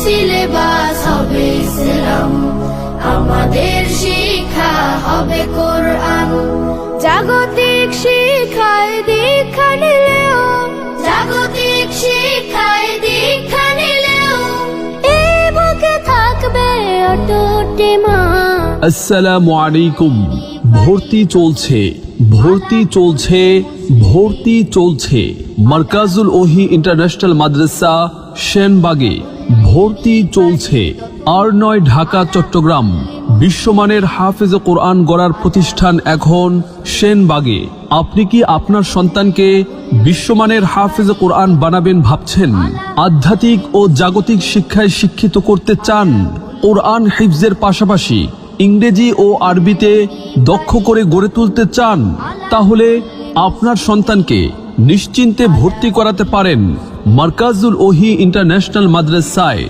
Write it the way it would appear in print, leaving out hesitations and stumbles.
Syllabus হবে ইসলাম, আমাদের শিক্ষা হবে কোরআন। জাগতিক শিক্ষায় দীক্ষা নিলেও, জাগতিক শিক্ষায় দীক্ষা নিলেও এই বুকে থাকবে অটুট ঈমান। আসসালামু আলাইকুম। ভর্তি চলছে, ভর্তি চলছে, ভর্তি চলছে। মার্কাজুল ওহী ইন্টারন্যাশনাল মাদ্রাসা সেনবাগে ভর্তি চলছে। আর9 ঢাকা চট্টগ্রাম বিশ্বমানের হাফেজ কোরআন গড়ার প্রতিষ্ঠান এখন সেনবাগে। আপনি কি আপনার সন্তানকে বিশ্বমানের হাফেজ কোরআন বানাবেন ভাবছেন? আধ্যাত্মিক ও জাগতিক শিক্ষায় শিক্ষিত করতে চান? কোরআন হিফজের পাশাপাশি ইংরেজি ও আরবিতে দক্ষ করে গড়ে তুলতে চান? তাহলে আপনার সন্তানকে নিশ্চিন্তে ভর্তি করাতে পারেন মার্কাজুল ওহী ইন্টারন্যাশনাল মাদ্রাসায়।